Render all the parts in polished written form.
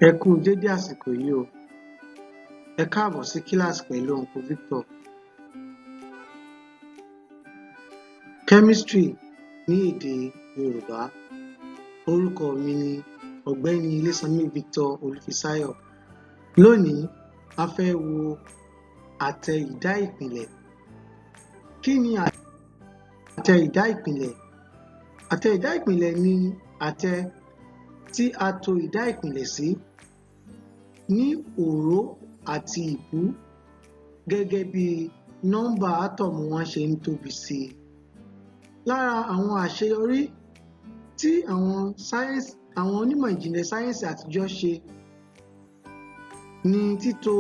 Ẹ kú dédé àsìkò yìí o. Ẹ káàbọ̀ sí kíláàsì pẹ̀lú Uncle Victor. Chemistry ní èdè Yorùbá. Orúkọ mi ni Ọ̀gbẹ́ni Ilésanmí Victor Olúfisáyọ̀. Lónìí, a fẹ́ wo àtẹ ìdá ìpìlẹ̀. Kí ni àtẹ ìdá ìpìlẹ̀? Àtẹ ìdá ìpìlẹ̀ ni àtẹ tí a tò ìdá ìpìlẹ̀ sí ní òró àti ìbú gẹ́gẹ́ bí nọ́mbà átọ̀mù wọn ṣe ń tóbi sí i. Lára àwọn àṣeyọrí tí àwọn onímọ̀ ìjìnlẹ̀ sáyẹ́ǹsì àtijọ́ ṣe ni títò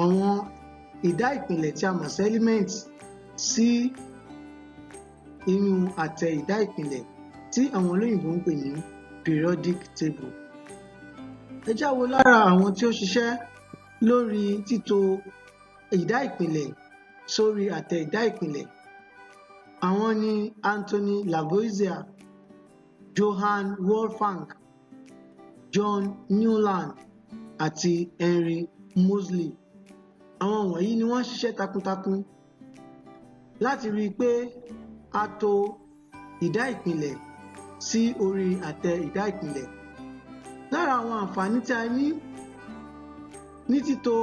àwọn ìdá ìpìlẹ̀ tí a mọ̀ sí elements sí inú àtẹ ìdá ìpìlẹ̀ tí àwọn olóyìnbó ń pè ní periodic table. Ẹ já wo lára àwọn tí ó ṣiṣẹ́ lórí títò ìdá ìpìlẹ̀ sórí àtẹ ìdá ìpìlẹ̀. Àwọn ni Anthony Lavoisier, Johann Wolfgang, John Newland àti Henry Moseley. Àwọn wọ̀nyí ni wọ́n ṣiṣẹ́ takuntakun láti rí i pé a tò ìdá ìpìlẹ̀ sí orí àtẹ ìdá ìpìlẹ̀. Lára àwọn àǹfààní tí a ní títò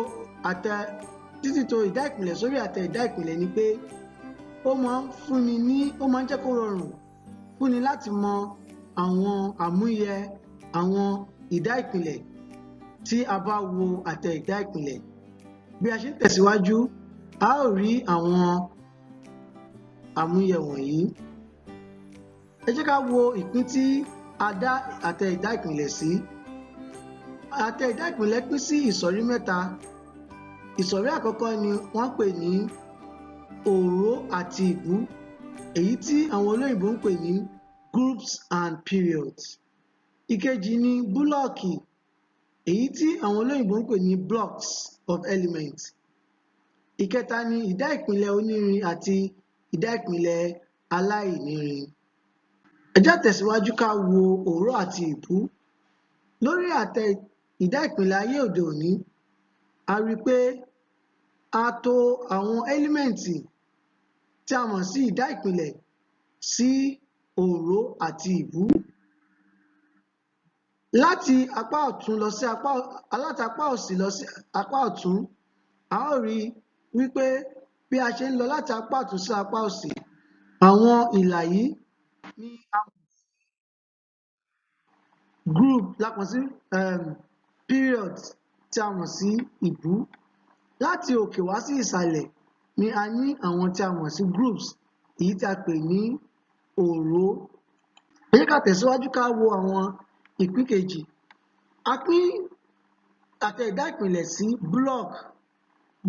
ìdá ìpìlẹ̀ sórí àtẹ ìdá ìpìlẹ̀ ni pé ó máa ń jẹ́ kó rọrùn fúnni láti mọ àwọn àmúyẹ àwọn ìdá ìpìlẹ̀ tí a bá wo àtẹ ìdá ìpìlẹ̀. Bí a ṣe ń tẹ̀síwájú, a ó rí àwọn àmúyẹ wọ̀nyí. Ẹ jẹ́ ká wo ìpín tí a dá àtẹ ìdá ìpìlẹ̀ sí. Àtẹ ìdá ìpìlẹ̀ pín sí ìsọ̀rí mẹ́ta. Ìsọ̀rí àkọ́kọ́ ni wọ́n pè ní òró àti ìbú, èyí tí àwọn olóyìnbó ń pè ní groups and periods. Ìkejì ni búlọ̀kì, èyí tí àwọn olóyìnbó ń pè ní blocks of elements. Ìkẹta ni ìdá ìpìlẹ̀ onírin àti ìdá ìpìlẹ̀ aláìnírin. Ẹ jẹ́ á tẹ̀síwájú ká wo òró àti ìbú. Lórí àtẹ ìdá ìpìlẹ̀ ayé òde òní, a rí i pé a tò àwọn ẹ́límẹ̀ǹtì tí a mọ̀ sí ìdá ìpìlẹ̀ sí òró àti ìbú. Láti apá ọ̀tún lọ sí láti apá òsì lọ sí apá ọ̀tún, a ó rí wípé bí a ṣe ń lọ láti apá ọ̀tún sí apá òsì, àwọn ìlà yìí ni a mọ̀ sí group, periods tí a mọ̀ sí ìbú. Láti òkè wá sí ìsàlẹ̀ ni a ní àwọn tí a mọ̀ sí groups, èyí tí a pè ní òró. Ẹ jẹ́ ká tẹ̀síwájú ká wo àwọn ìpín kejì. A pín àtẹ ìdá ìpìlẹ̀ sí block.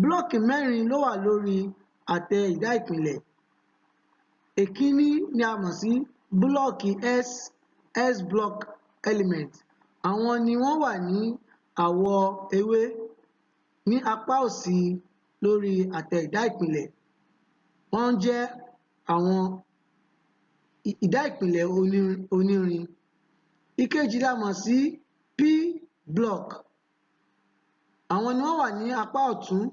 Blọ́ọ̀kì mẹ́rin ló wà lórí àtẹ ìdá ìpìlẹ̀. Èkíní ni a mọ̀ sí búlọ̀kì S block element. Àwọn ni wọ́n wà ní àwọ̀ ewé ní apá òsì lórí àtẹ ìdá ìpìlẹ̀. Wọ́n jẹ́ àwọn ìdá ìpìlẹ̀ onírin. Ìkejì la mọ̀ sí P block. Àwọn ni wọ́n wà ní apá ọ̀tún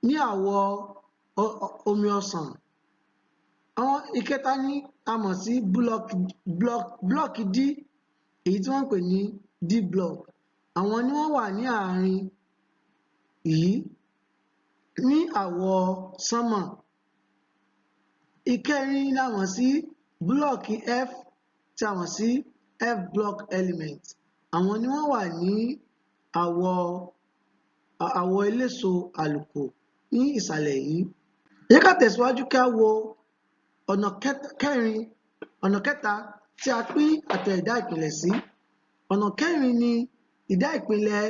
ní àwọ̀ omi ọsàn. Àwọn ìkẹta ni a mọ̀ sí blọ́ọ̀kì D, èyí tí wọ́n ń pè ní D block. Àwọn ni wọ́n wà ní àárín yìí ní àwọ̀ sánmà. Ìkẹrin la mọ̀ sí blọ́ọ̀kì F, tí a mọ̀ sí F block element. Àwọn ni wọ́n wà ní àwọ̀ eléso àlùkò ní ìsàlẹ̀ yìí. Ẹ jẹ́ ká tẹ̀síwájú ká wo ọ̀nà kẹta tí a pín àtẹ ìdá ìpìlẹ̀ sí. Ọ̀nà kẹrin ni ìdá ìpìlẹ̀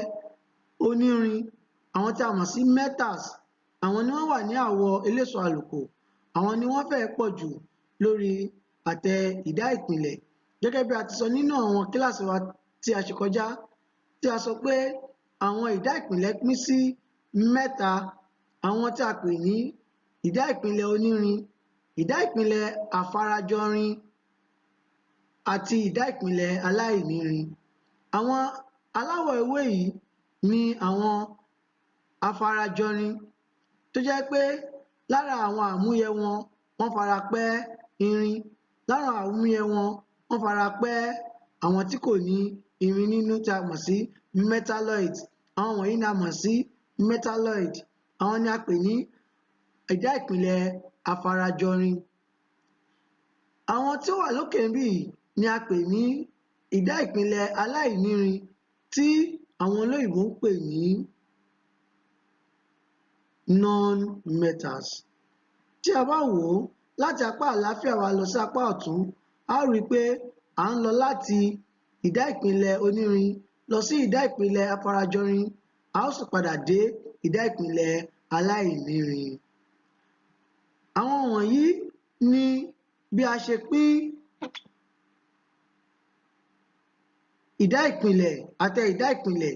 onírin, àwọn tí a mọ̀ sí metals. Àwọn ni wọ́n wà ní àwọ̀ eléso àlùkò. Àwọn ni wọ́n fẹ́ẹ̀ pọ̀ jù lórí àtẹ ìdá ìpìlẹ̀. Gẹ́gẹ́ bí a ti sọ nínú àwọn kíláàsì wa tí a ṣe kọjá, tí a sọ pé àwọn ìdá ìpìlẹ̀ pín sí mẹ́ta. Àwọn tí a pè ní ìdá ìpìlẹ̀ onírin, ìdá ìpìlẹ̀ àfarajọrin àti ìdá ìpìlẹ̀ aláìnírin. Àwọn aláwọ̀ ewé yìí ni àwọn afarajọrin tó jẹ́ pé lára àwọn àmúyẹ wọn, wọ́n fara pẹ́ irin. Lára àwọn àmúyẹ wọn, wọ́n fara pẹ́ àwọn tí kò ní irin nínú tí a mọ̀ sí metalloid. Àwọn wọ̀nyí ni a mọ̀ sí metalloid. Àwọn ni a pè ní ẹ̀dá ìpìlẹ̀ afarajọrin. Àwọn tí ó wà lókè níbí ni a pè ní ẹ̀dá ìpìlẹ̀ aláìnírin tí àwọn olóyìnbó ń pè ní non-metals. Tí a bá wò ó láti apá àlàáfíà wa lọ sí apá ọ̀tún, a ó rí i pé à ń lọ láti ẹ̀dá ìpìlẹ̀ onírin lọ sí ẹ̀dá ìpìlẹ̀ afarajọrin, a ó sì padà dé ẹ̀dá ìpìlẹ̀ aláìnírin. Àwọn wọ̀nyí ni bí a ṣe pín ẹ̀dá ìpìlẹ̀ àti ẹ̀dá ìpìlẹ̀